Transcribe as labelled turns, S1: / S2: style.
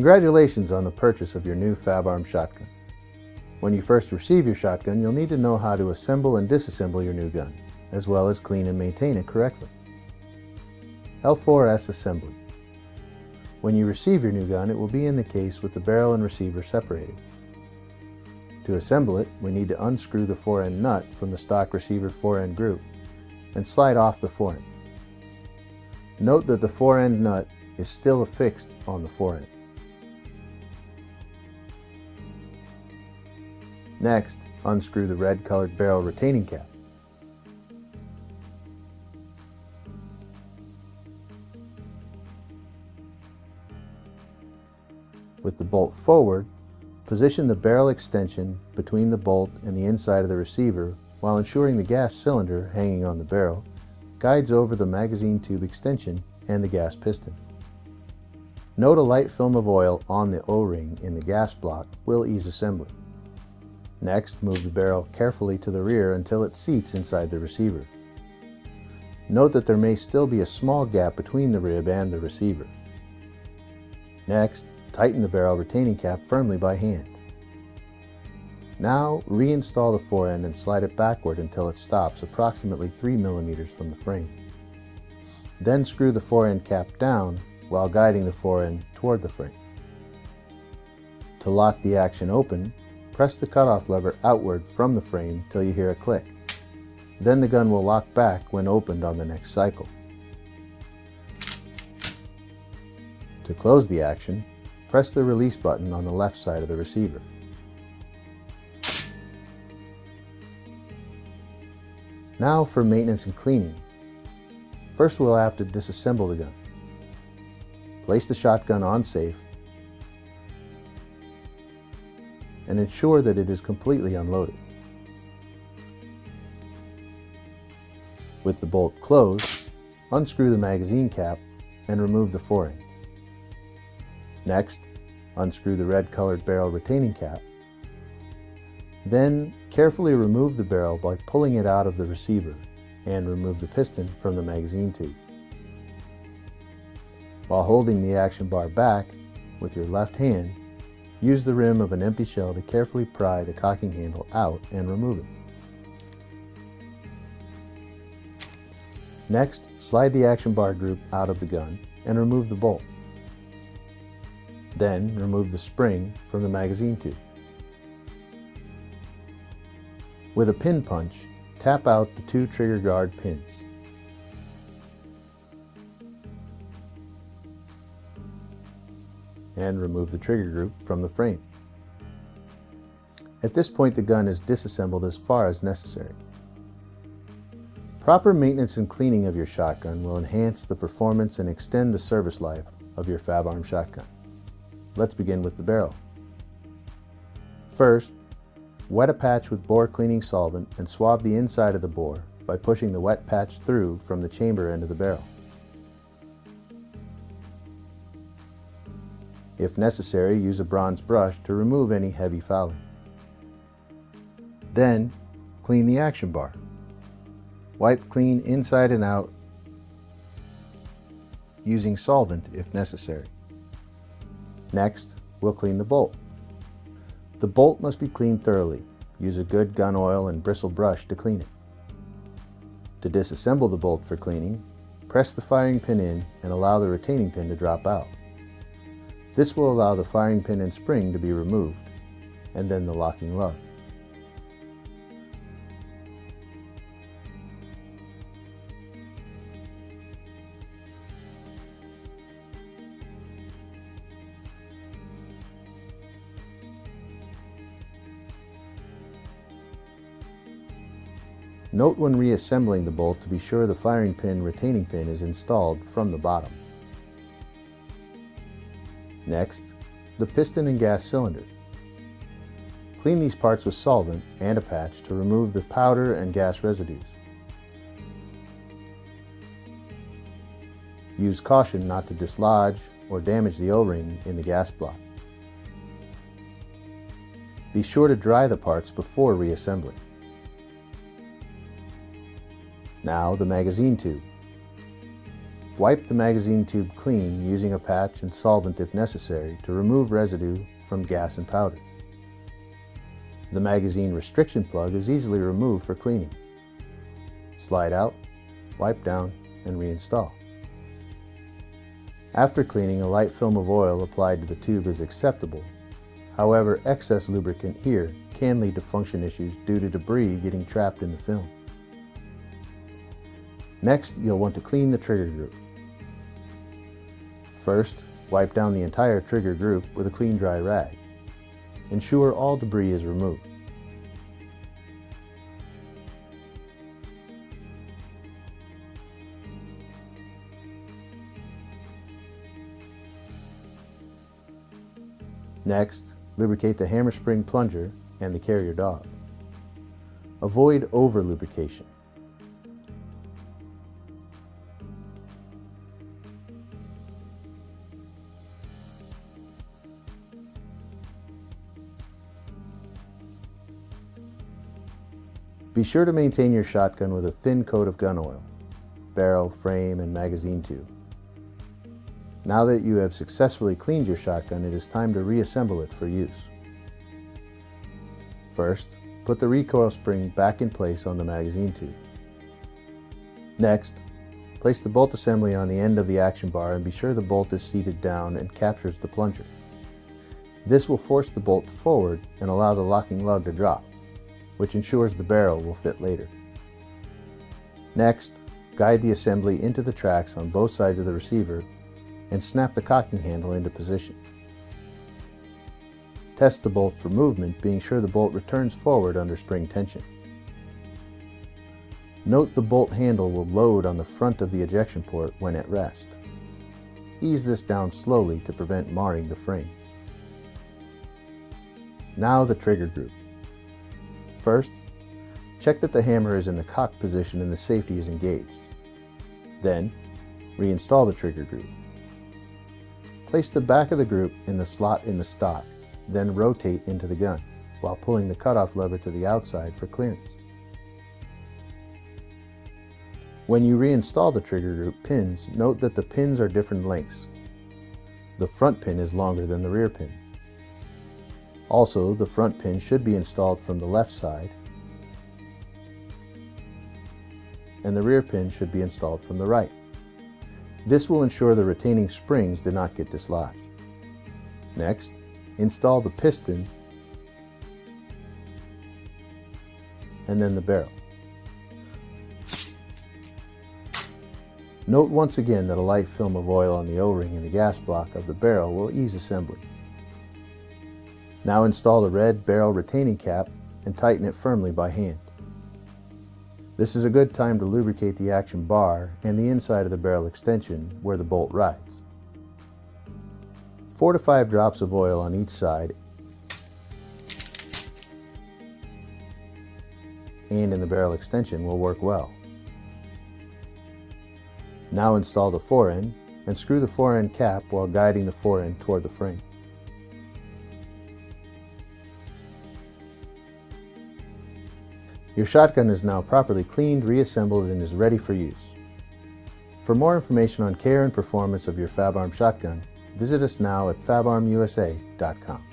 S1: Congratulations on the purchase of your new Fabarm shotgun. When you first receive your shotgun, you'll need to know how to assemble and disassemble your new gun, as well as clean and maintain it correctly. L4S assembly. When you receive your new gun, it will be in the case with the barrel and receiver separated. To assemble it, we need to unscrew the fore-end nut from the stock receiver fore-end group and slide off the fore-end. Note that the fore-end nut is still affixed on the fore-end. Next, unscrew the red-colored barrel retaining cap. With the bolt forward, position the barrel extension between the bolt and the inside of the receiver while ensuring the gas cylinder hanging on the barrel guides over the magazine tube extension and the gas piston. Note a light film of oil on the O-ring in the gas block will ease assembly. Next, move the barrel carefully to the rear until it seats inside the receiver. Note that there may still be a small gap between the rib and the receiver. Next, tighten the barrel retaining cap firmly by hand. Now, reinstall the fore-end and slide it backward until it stops approximately 3 mm from the frame. Then screw the fore-end cap down while guiding the fore-end toward the frame. To lock the action open, press the cutoff lever outward from the frame till you hear a click. Then the gun will lock back when opened on the next cycle. To close the action, press the release button on the left side of the receiver. Now for maintenance and cleaning. First, we'll have to disassemble the gun. Place the shotgun on safe and ensure that it is completely unloaded. With the bolt closed, unscrew the magazine cap and remove the fore-end. Next, unscrew the red-colored barrel retaining cap. Then, carefully remove the barrel by pulling it out of the receiver and remove the piston from the magazine tube. While holding the action bar back with your left hand, use the rim of an empty shell to carefully pry the cocking handle out and remove it. Next, slide the action bar group out of the gun and remove the bolt. Then, remove the spring from the magazine tube. With a pin punch, tap out the 2 trigger guard pins. And remove the trigger group from the frame. At this point, the gun is disassembled as far as necessary. Proper maintenance and cleaning of your shotgun will enhance the performance and extend the service life of your Fabarm shotgun. Let's begin with the barrel. First, wet a patch with bore cleaning solvent and swab the inside of the bore by pushing the wet patch through from the chamber end of the barrel. If necessary, use a bronze brush to remove any heavy fouling. Then, clean the action bar. Wipe clean inside and out using solvent if necessary. Next, we'll clean the bolt. The bolt must be cleaned thoroughly. Use a good gun oil and bristle brush to clean it. To disassemble the bolt for cleaning, press the firing pin in and allow the retaining pin to drop out. This will allow the firing pin and spring to be removed, and then the locking lug. Note when reassembling the bolt to be sure the firing pin retaining pin is installed from the bottom. Next, the piston and gas cylinder. Clean these parts with solvent and a patch to remove the powder and gas residues. Use caution not to dislodge or damage the O-ring in the gas block. Be sure to dry the parts before reassembling. Now the magazine tube. Wipe the magazine tube clean using a patch and solvent if necessary to remove residue from gas and powder. The magazine restriction plug is easily removed for cleaning. Slide out, wipe down, and reinstall. After cleaning, a light film of oil applied to the tube is acceptable. However, excess lubricant here can lead to function issues due to debris getting trapped in the film. Next, you'll want to clean the trigger group. First, wipe down the entire trigger group with a clean dry rag. Ensure all debris is removed. Next, lubricate the hammer spring plunger and the carrier dog. Avoid over-lubrication. Be sure to maintain your shotgun with a thin coat of gun oil, barrel, frame, and magazine tube. Now that you have successfully cleaned your shotgun, it is time to reassemble it for use. First, put the recoil spring back in place on the magazine tube. Next, place the bolt assembly on the end of the action bar and be sure the bolt is seated down and captures the plunger. This will force the bolt forward and allow the locking lug to drop, which ensures the barrel will fit later. Next, guide the assembly into the tracks on both sides of the receiver and snap the cocking handle into position. Test the bolt for movement, being sure the bolt returns forward under spring tension. Note the bolt handle will load on the front of the ejection port when at rest. Ease this down slowly to prevent marring the frame. Now the trigger group. First, check that the hammer is in the cock position and the safety is engaged. Then, reinstall the trigger group. Place the back of the group in the slot in the stock, then rotate into the gun, while pulling the cutoff lever to the outside for clearance. When you reinstall the trigger group pins, note that the pins are different lengths. The front pin is longer than the rear pin. Also, the front pin should be installed from the left side, and the rear pin should be installed from the right. This will ensure the retaining springs do not get dislodged. Next, install the piston and then the barrel. Note once again that a light film of oil on the O-ring and the gas block of the barrel will ease assembly. Now install the red barrel retaining cap and tighten it firmly by hand. This is a good time to lubricate the action bar and the inside of the barrel extension where the bolt rides. 4 to 5 drops of oil on each side and in the barrel extension will work well. Now install the forend and screw the forend cap while guiding the forend toward the frame. Your shotgun is now properly cleaned, reassembled, and is ready for use. For more information on care and performance of your Fabarm shotgun, visit us now at fabarmusa.com.